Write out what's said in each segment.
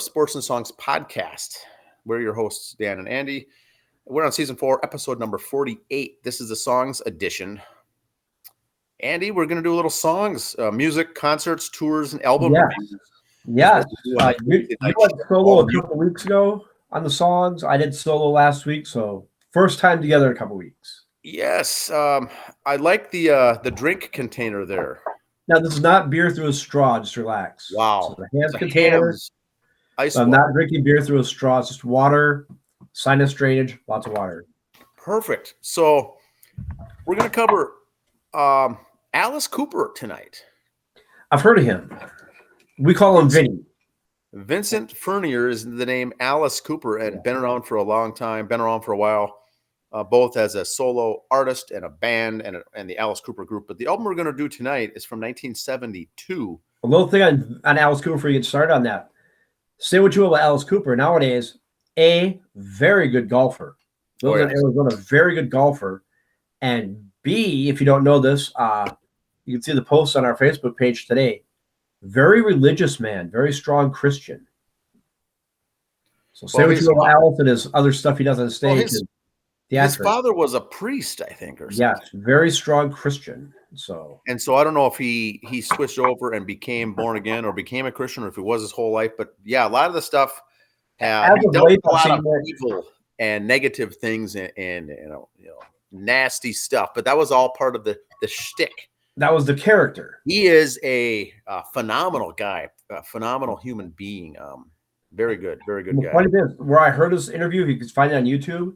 Sports and Songs podcast. We're your hosts, Dan and Andy. We're on season 4, episode number 48. This is the songs edition. Andy, we're going to do a little songs, music, concerts, tours, and album reviews. Yeah. You went solo a couple weeks ago on the songs. I did solo last week, so first time together in a couple weeks. Yes. I like the drink container there. Now, this is not beer through a straw. Just relax. Wow. So the Hamm's container. Ice so I'm not drinking beer through a straw. It's just water, sinus drainage, lots of water. Perfect. So we're going to cover Alice Cooper tonight. I've heard of him. We call him Vinny. Vincent Furnier is the name. Alice Cooper, and been around for a long time, been around for a while, both as a solo artist and a band and the Alice Cooper group. But the album we're going to do tonight is from 1972. A little thing on Alice Cooper before you get started on that. Say what you will about Alice Cooper. Nowadays, A, very good golfer. Lives in Arizona, very good golfer. And B, if you don't know this, you can see the post on our Facebook page today. Very religious man, very strong Christian. So say what you will about Alice and his other stuff he does on stage. His father was a priest, I think, or something. Yes, very strong Christian. So I don't know if he switched over and became born again or became a Christian, or if it was his whole life. But yeah, a lot of the stuff he dealt with a lot of evil and negative things and nasty stuff. But that was all part of the shtick. That was the character. He is a phenomenal guy, a phenomenal human being. Very good guy. Funny thing is, where I heard his interview, you can find it on YouTube.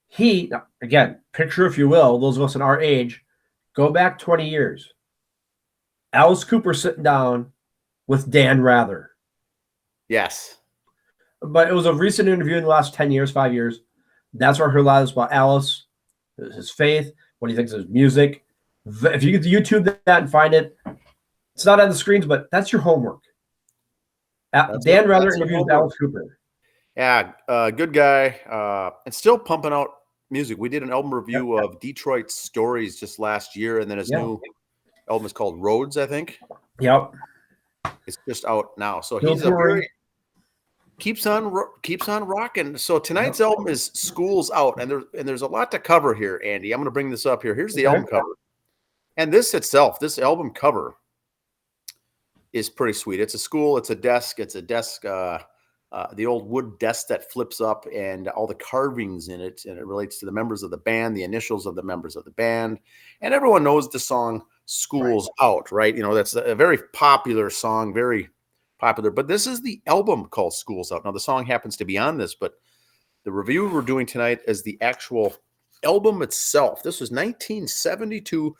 He, again, picture if you will, those of us in our age, go back 20 years. Alice Cooper sitting down with Dan Rather. Yes. But it was a recent interview in the last 10 years, 5 years. That's where I heard a lot about Alice, his faith, what he thinks of his music. If you get to YouTube that and find it, it's not on the screens, but that's your homework. Dan Rather interviewed Alice Cooper. Yeah, good guy. And still pumping out music. We did an album review of Detroit Stories just last year, and then his new album is called Roads, I think. Yep. It's just out now. So he's a very keeps on rocking. So tonight's album is School's Out, and there's a lot to cover here, Andy. I'm going to bring this up here. Here's the album cover. And this album cover is pretty sweet. It's a school, it's a desk, the old wood desk that flips up and all the carvings in it, and it relates to the members of the band, the initials of the members of the band. And everyone knows the song School's Out, right? That's a very popular song, very popular. But this is the album called School's Out. Now, the song happens to be on this, but the review we're doing tonight is the actual album itself. This was 1972,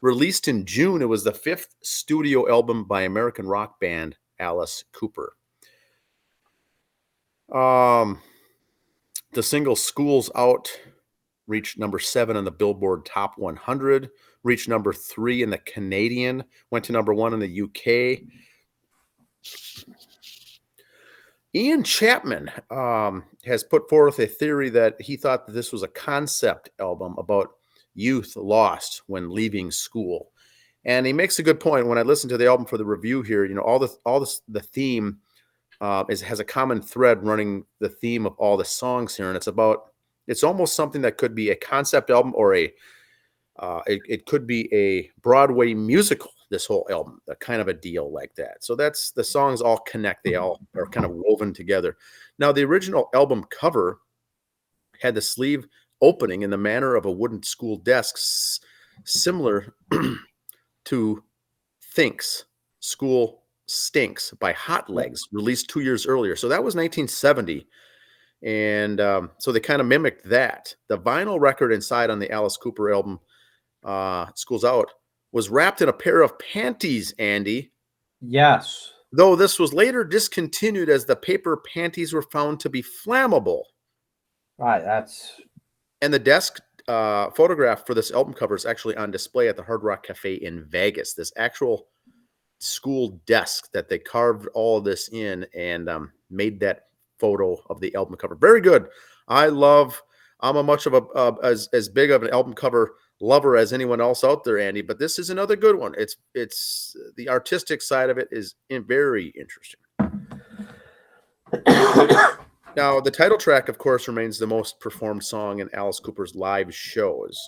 released in June. It was the 5th studio album by American rock band Alice Cooper. The single School's Out reached number 7 on the Billboard Top 100, reached number 3 in the Canadian, went to number 1 in the UK. Ian Chapman has put forth a theory that he thought that this was a concept album about youth lost when leaving school. And he makes a good point. When I listened to the album for the review here, the theme has a common thread running the theme of all the songs here, and it's almost something that could be a concept album or it could be a Broadway musical. This whole album, a kind of a deal like that. So that's the songs all connect; they all are kind of woven together. Now, the original album cover had the sleeve opening in the manner of a wooden school desk, similar to Think's School Stinks by Hot Legs, released 2 years earlier. So that was 1970. And so they kind of mimicked that. The vinyl record inside on the Alice Cooper album, School's Out, was wrapped in a pair of panties, Andy. Yes. Though this was later discontinued as the paper panties were found to be flammable. Right, And the desk photograph for this album cover is actually on display at the Hard Rock Cafe in Vegas. This actual school desk that they carved all of this in and made that photo of the album cover. Very good. I'm a much of as big of an album cover lover as anyone else out there, Andy, but this is another good one. It's the artistic side of it is very interesting. Now, the title track, of course, remains the most performed song in Alice Cooper's live shows.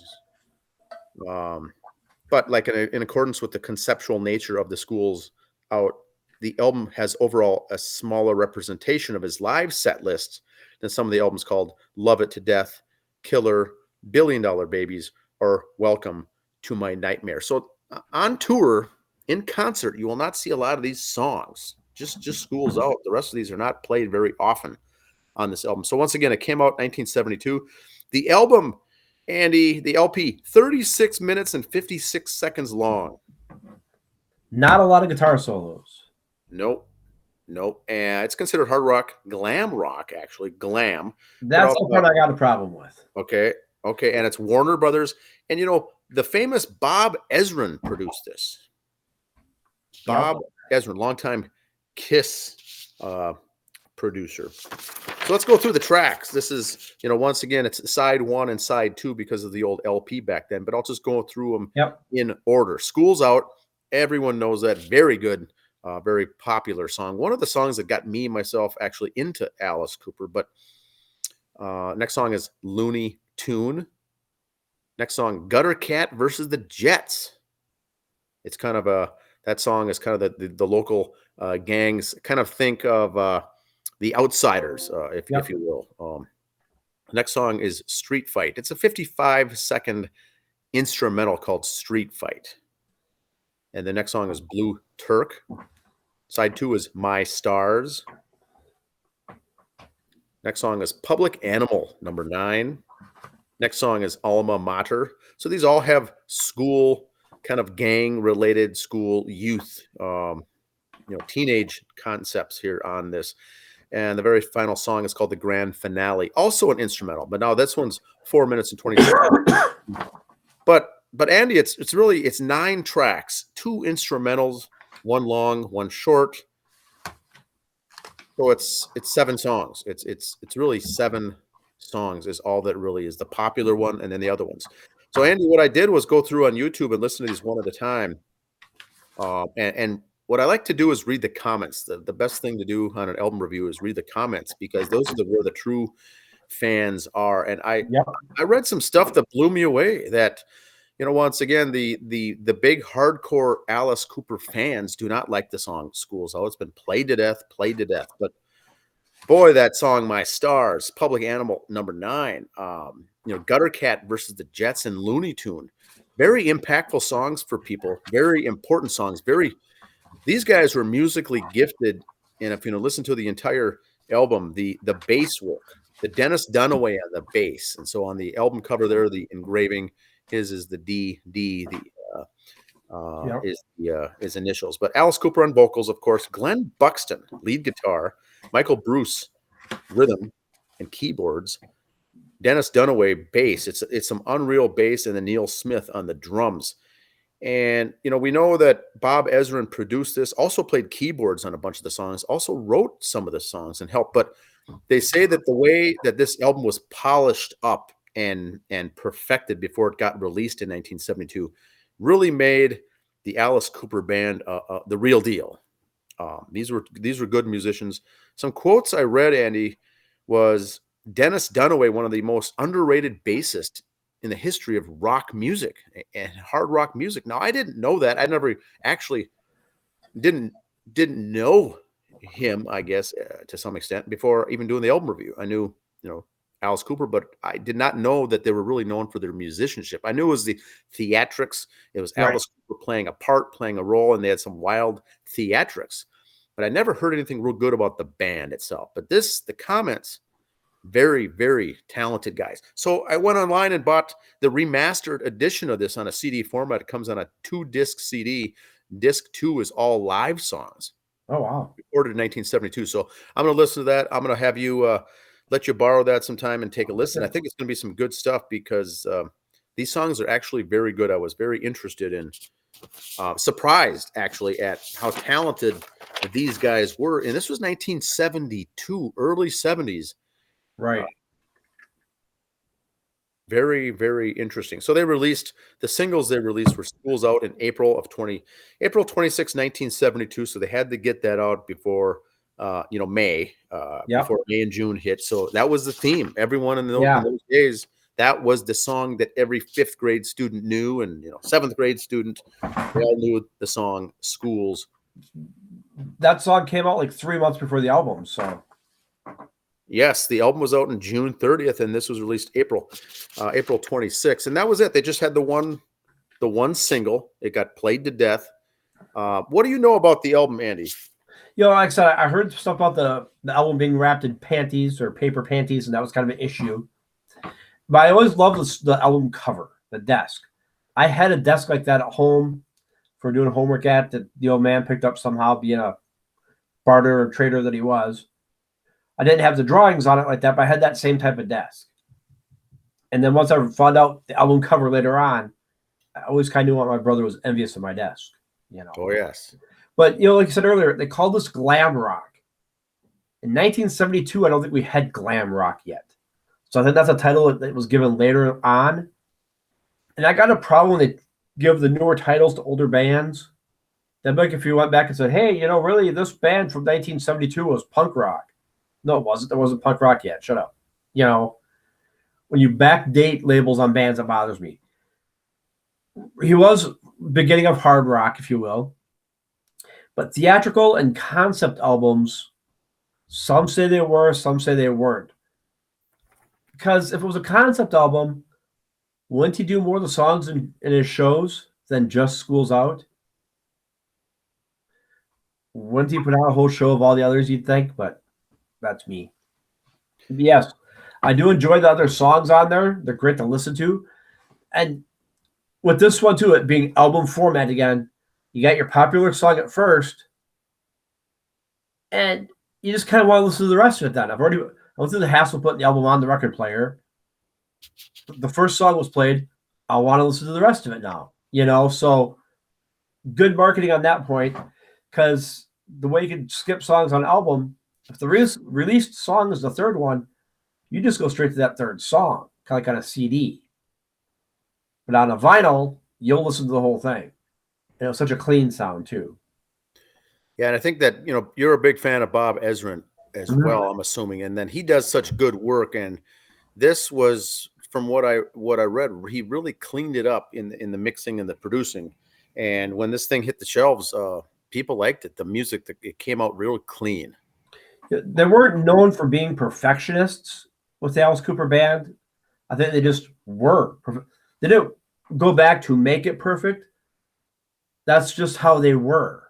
But like in accordance with the conceptual nature of the Schools Out, the album has overall a smaller representation of his live set list than some of the albums called Love It to Death, Killer, Billion Dollar Babies, or Welcome to My Nightmare. So on tour, in concert, you will not see a lot of these songs. Just Schools Out. The rest of these are not played very often on this album. So once again, it came out in 1972. The album, Andy, the LP, 36 minutes and 56 seconds long. Not a lot of guitar solos. Nope. And it's considered hard rock, glam rock, actually. Glam. That's the part I got a problem with. Okay. And it's Warner Brothers. And, the famous Bob Ezrin produced this. Bob Ezrin, longtime Kiss producer. So let's go through the tracks. This is, once again, it's side 1 and side 2 because of the old LP back then, but I'll just go through them in order. Schools Out, everyone knows that. Very good, very popular song. One of the songs that got myself actually into Alice Cooper, but next song is Looney Tune. Next song, Gutter Cat versus the Jets. It's kind of that song is kind of the local gangs, kind of think of the Outsiders, if you will. Next song is Street Fight. It's a 55-second instrumental called Street Fight. And the next song is Blue Turk. Side 2 is My Stars. Next song is Public Animal, number 9. Next song is Alma Mater. So these all have school, kind of gang-related school youth, teenage concepts here on this. And the very final song is called The Grand Finale, also an instrumental. But now this one's 4 minutes and 20 seconds. But Andy, it's 9 tracks, 2 instrumentals, 1 long, 1 short. So it's 7 songs. It's really 7 songs is all that really is the popular one, and then the other ones. So Andy, what I did was go through on YouTube and listen to these one at a time. And what I like to do is read the comments. The best thing to do on an album review is read the comments, because those are where the true fans are. And I read some stuff that blew me away. That once again, the big hardcore Alice Cooper fans do not like the song Schools Out. It's been played to death. But boy, that song My Stars, Public Animal, number 9. Gutter Cat versus the Jets and Looney Tune. Very impactful songs for people. Very important songs. These guys were musically gifted, and if you listen to the entire album, the bass work, the Dennis Dunaway on the bass, and so on the album cover there, the engraving, his is the D, his initials. But Alice Cooper on vocals, of course, Glenn Buxton lead guitar, Michael Bruce rhythm and keyboards, Dennis Dunaway bass. It's some unreal bass, and then Neil Smith on the drums. And, we know that Bob Ezrin produced this, also played keyboards on a bunch of the songs, also wrote some of the songs and helped. But they say that the way that this album was polished up and perfected before it got released in 1972 really made the Alice Cooper band the real deal. These were good musicians. Some quotes I read, Andy, was Dennis Dunaway, one of the most underrated bassists in the history of rock music and hard rock music. Now, I didn't know that. I never actually didn't know him, I guess, to some extent before even doing the album review. I knew, Alice Cooper, but I did not know that they were really known for their musicianship. I knew it was the theatrics. It was Alice Cooper playing a part, playing a role, and they had some wild theatrics. But I never heard anything real good about the band itself. But the comments, very, very talented guys. So I went online and bought the remastered edition of this on a CD format. It comes on a 2-disc CD. Disc 2 is all live songs. Oh, wow. Recorded in 1972. So I'm going to listen to that. I'm going to have you let you borrow that sometime and take a listen. I think it's going to be some good stuff, because these songs are actually very good. I was very interested in, surprised actually at how talented these guys were. And this was 1972, early 70s. Right. Very, very interesting. So the singles they released were Schools Out in April 26, 1972. So they had to get that out before May, Yep. before May and June hit. So that was the theme. Everyone in Yeah. those days, that was the song that every 5th grade student knew, and 7th grade student, they all knew the song "Schools." That song came out like 3 months before the album. So yes, the album was out on June 30th, and this was released April 26th, and that was it. They just had the one single. It got played to death. What do you know about the album, Andy? like I said, I heard stuff about the album being wrapped in panties or paper panties, and that was kind of an issue. But I always loved the album cover, the desk. I had a desk like that at home for doing homework at that the old man picked up somehow, being a barter or trader that he was. I didn't have the drawings on it like that, but I had that same type of desk. And then once I found out the album cover later on, I always kind of knew my brother was envious of my desk. Oh, yes. But, like I said earlier, they called this glam rock. In 1972, I don't think we had glam rock yet. So I think that's a title that was given later on. And I got a problem when they give the newer titles to older bands. That'd be like if you went back and said, hey, really, this band from 1972 was punk rock. No, it wasn't. There wasn't punk rock yet. Shut up. When you backdate labels on bands, that bothers me. He was beginning of hard rock, if you will. But theatrical and concept albums, some say they were, some say they weren't. Because if it was a concept album, wouldn't he do more of the songs in his shows than just Schools Out? Wouldn't he put out a whole show of all the others, you'd think? But that's me. Yes, I do enjoy the other songs on there. They're great to listen to. And with this one, too, it being album format again, you got your popular song at first, and you just kind of want to listen to the rest of it then. I went through the hassle of putting the album on the record player. The first song was played. I want to listen to the rest of it now. So good marketing on that point, because the way you can skip songs on an album, if the released song is the third one, you just go straight to that third song, kind of like on a CD. But on a vinyl, you'll listen to the whole thing. And it was such a clean sound, too. Yeah, and I think that, you're a big fan of Bob Ezrin as well, I'm assuming. And then he does such good work. And this was, from what I read, he really cleaned it up in the mixing and the producing. And when this thing hit the shelves, people liked it. The music, it came out real clean. They weren't known for being perfectionists with the Alice Cooper band. I think they just were. They didn't go back to make it perfect. That's just how they were.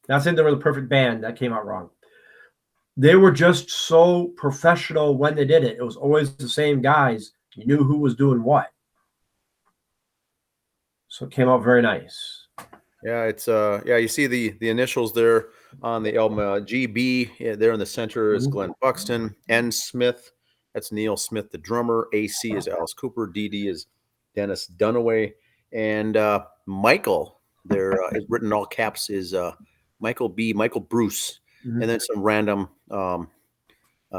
Not saying they were the perfect band. That came out wrong. They were just so professional when they did it. It was always the same guys. You knew who was doing what. So it came out very nice. Yeah, it's you see the initials there on the album. GB there in the center is Glenn Buxton. N. Smith, that's Neil Smith, the drummer. AC is Alice Cooper. DD is Dennis Dunaway, and Michael there is written all caps is Michael Bruce, and then some random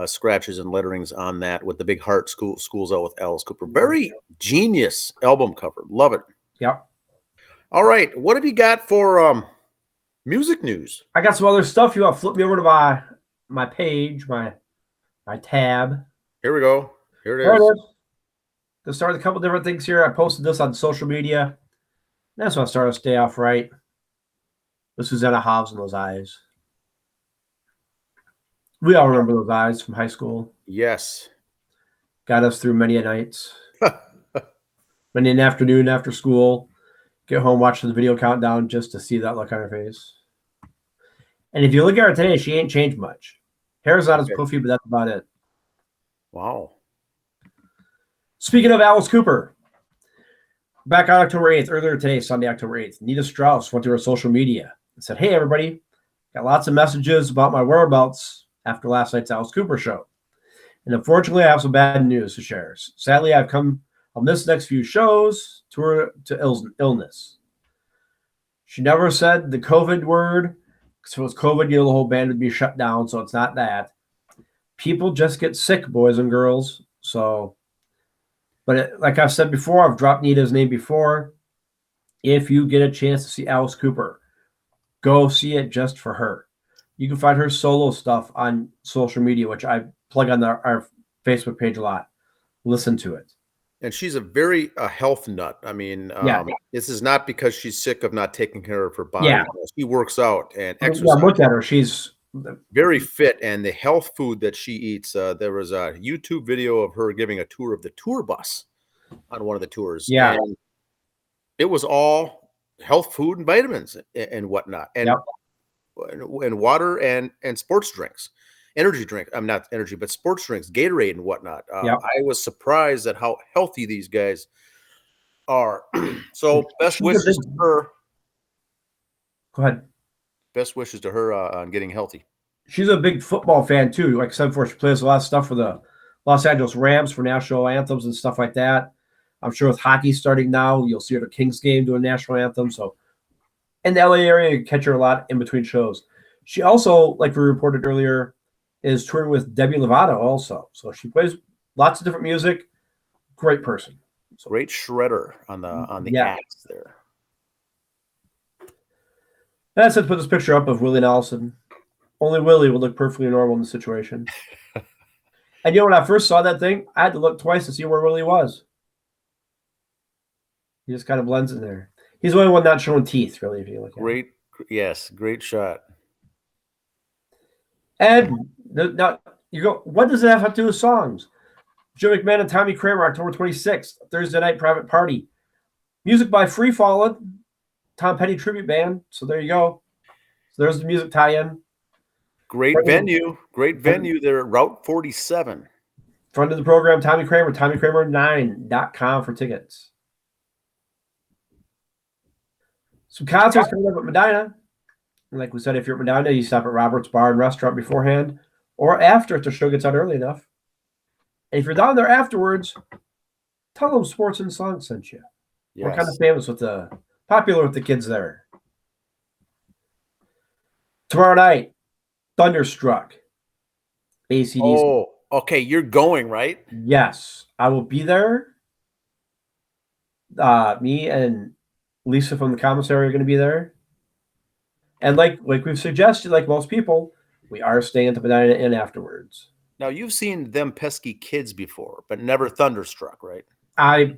scratches and letterings on that with the big heart. Schools Out with Alice Cooper. Very genius album cover. Love it. Yep. All right, what have you got for music news? I got some other stuff. You want to flip me over to my page, my tab. Here we go. Here it is. There it is. To start with a couple different things here. I posted this on social media. That's when I started to stay off right. This is Susanna Hobbs and Those Eyes. We all remember those eyes from high school. Yes. Got us through many a nights. Many an afternoon after school. Get home, watch the video countdown just to see that look on her face. And if you look at her today, she ain't changed much. Hair's not as poofy, but that's about it. Wow. Speaking of Alice Cooper, back on October 8th, earlier today, Sunday, October 8th, Nita Strauss went to her social media and said, hey, everybody, got lots of messages about my whereabouts after last night's Alice Cooper show. And unfortunately, I have some bad news to share. Sadly, I'll miss the next few shows to illness. She never said the COVID word. If it was COVID, the whole band would be shut down, so it's not that. People just get sick, boys and girls. So, but like I've said before, I've dropped Nita's name before. If you get a chance to see Alice Cooper, go see it just for her. You can find her solo stuff on social media, which I plug on our Facebook page a lot. Listen to it. And she's a health nut. I mean, Yeah. this is not because she's sick of not taking care of her body. Yeah. She works out and Yeah, exercises. look at her. She's very fit, and the health food that she eats. There was a YouTube video of her giving a tour of the tour bus on one of the tours. Yeah. And it was all health food and vitamins and whatnot, and and water and sports drinks, energy drink. I'm not energy, but sports drinks, Gatorade and whatnot. I was surprised at how healthy these guys are. So best wishes to her. Go ahead. Best wishes to her on getting healthy. She's a big football fan too. Like I said before, she plays a lot of stuff for the Los Angeles Rams for national anthems and stuff like that. I'm sure with hockey starting now, you'll see her at a Kings game doing national anthem. So in the LA area, you catch her a lot in between shows. She also, like we reported earlier, is touring with Demi Lovato also. So she plays lots of different music. Great person. So, great shredder on the axe there. And I said put this picture up of Willie Nelson. Only Willie would look perfectly normal in the situation. And when I first saw that thing, I had to look twice to see where Willie was. He just kind of blends in there. He's the only one not showing teeth, really, if you look at it. Yes, great shot. And now you go, what does that have to do with songs? Joe McMahon and Tommy Kramer, October 26th, Thursday night private party. Music by Free Fallin', Tom Petty tribute band. So there you go. So there's the music tie-in. Great venue there at Route 47. Front of the program, Tommy Kramer, TommyKramer9.com for tickets. Some concerts coming up at Medina. Like we said, if you're at Medina, you stop at Robert's Bar and Restaurant beforehand or after if the show gets out early enough. And if you're down there afterwards, tell them Sports and Song sent you. Yes. We're kind of famous popular with the kids there. Tomorrow night, Thunderstruck. AC/DC. Oh, okay. You're going, right? Yes. I will be there. Me and Lisa from the commissary are going to be there. And like we've suggested, like most people, we are staying at the Medina Inn afterwards. Now, you've seen Them Pesky Kids before, but never Thunderstruck, right? I've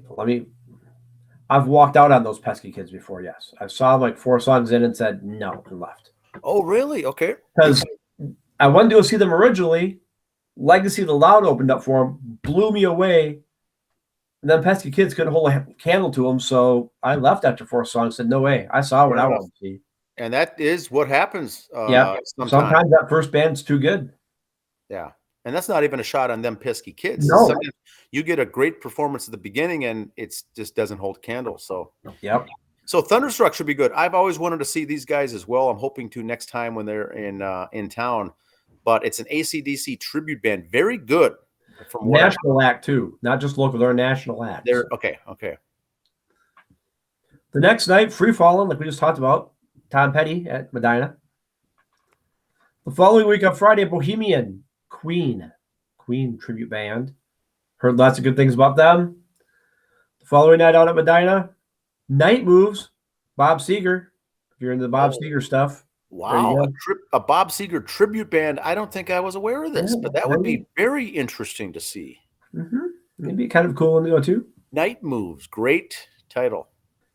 walked out on those Pesky Kids before, yes. I saw like 4 songs in and said no and left. Oh, really? Okay. Because I wanted to go see them originally. Legacy of the Loud opened up for them, blew me away. And then Pesky Kids couldn't hold a candle to them, so I left after 4 songs. Said, no way. I saw what I wanted to see. And that is what happens. Sometimes that first band's too good. Yeah. And that's not even a shot on Them Pesky Kids. No. Sometimes you get a great performance at the beginning, and it just doesn't hold candle. So, yep. So Thunderstruck should be good. I've always wanted to see these guys as well. I'm hoping to next time when they're in town. But it's an AC/DC tribute band. Very good. From national act too, not just local. They're a national act. They're okay. The next night, Free Fallin', like we just talked about, Tom Petty at Medina. The following week on Friday, Bohemian, Queen tribute band. Heard lots of good things about them. The following night out at Medina, Night Moves, Bob Seger. If you're into the Bob Seger stuff. Wow, a Bob Seger tribute band. I don't think I was aware of this, but that would be very interesting to see. Mm-hmm. Maybe kind of cool one to go to. Night Moves, great title.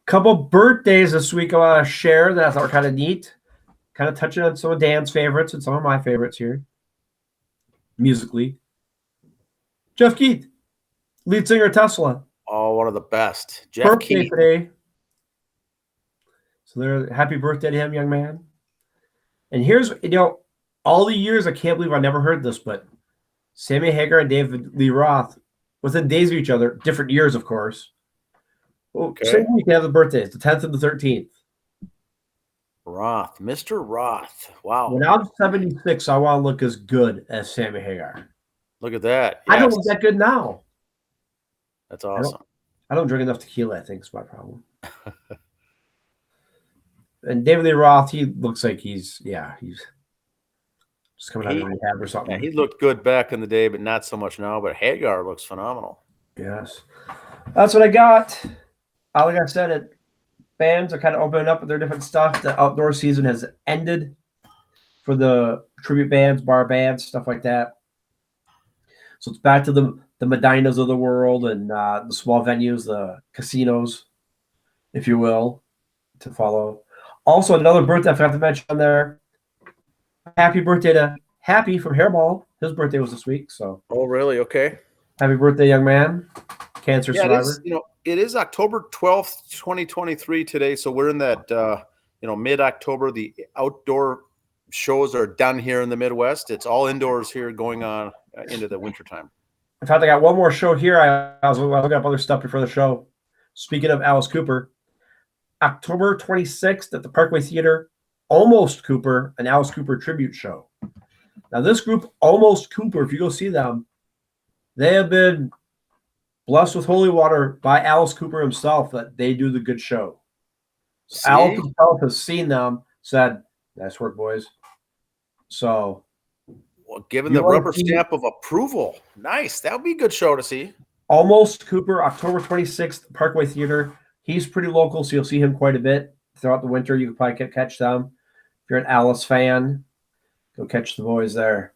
Couple birthdays this week I want to share that I thought were kind of neat. Kind of touching on some of Dan's favorites and some of my favorites here. Musically. Jeff Keith, lead singer of Tesla. Oh, one of the best. Jeff birthday Keith. Today. So happy birthday to him, young man. And here's, all the years, I can't believe I never heard this, but Sammy Hagar and David Lee Roth, within days of each other, different years, of course. Okay. Same week they have the birthdays, the 10th and the 13th. Roth, Mr. Roth. Wow. When I'm 76, I want to look as good as Sammy Hagar. Look at that. Yes. I don't look that good now. That's awesome. I don't drink enough tequila, I think is my problem. And David Lee Roth, he looks like he's just coming out of rehab or something. Yeah, he looked good back in the day, but not so much now. But Hagar looks phenomenal. Yes. That's what I got. Like I said, bands are kind of opening up with their different stuff. The outdoor season has ended for the tribute bands, bar bands, stuff like that. So it's back to the Medinas of the world and the small venues, the casinos, if you will, to follow. Also, another birthday I forgot to mention on there. Happy birthday to Happy from Hairball. His birthday was this week. So. Oh, really? Okay. Happy birthday, young man. Cancer survivor. It is October 12th, 2023 today. So we're in that, mid-October. The outdoor shows are done here in the Midwest. It's all indoors here going on into the wintertime. In fact, I got one more show here. I was looking up other stuff before the show. Speaking of Alice Cooper, October 26th at the Parkway Theater, Almost Cooper, an Alice Cooper tribute show. Now, this group, Almost Cooper, if you go see them, they have been blessed with holy water by Alice Cooper himself that they do the good show. So Alice himself has seen them, said, "Nice work, boys." So, well, given the rubber stamp of approval, nice. That would be a good show to see. Almost Cooper, October 26th, Parkway Theater. He's pretty local, so you'll see him quite a bit throughout the winter. You can probably catch them. If you're an Alice fan, go catch the boys there.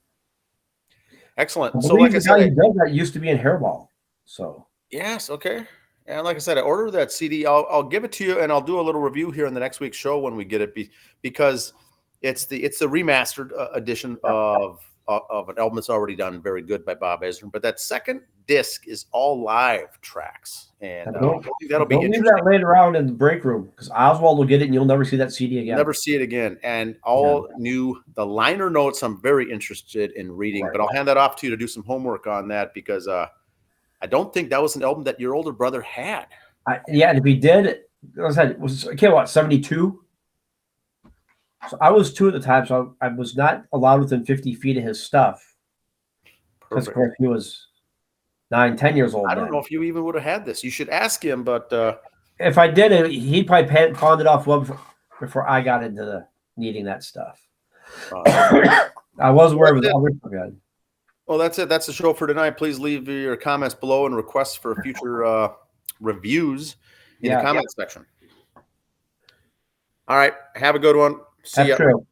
Excellent. So, like I said, he does that used to be in Hairball. So yes, okay. And like I said, I ordered that CD. I'll give it to you, and I'll do a little review here in the next week's show when we get it, because it's the remastered edition of an album that's already done very good by Bob Ezrin. But that second disc is all live tracks, and that'll be interesting. Leave that later on in the break room, because Oswald will get it, and you'll never see that CD again. Never see it again. And all new. The liner notes I'm very interested in reading, but I'll hand that off to you to do some homework on that, because I don't think that was an album that your older brother had. And if he did, it was 72? So I was 2 at the time, so I was not allowed within 50 feet of his stuff. Because, of course, he was 9, 10 years old. I don't know if you even would have had this. You should ask him, but if I did, he probably pawned it off well before I got into needing that stuff. I was aware of it. Well, that's it. That's the show for tonight. Please leave your comments below and requests for future reviews in the comments section. All right. Have a good one. See ya. True.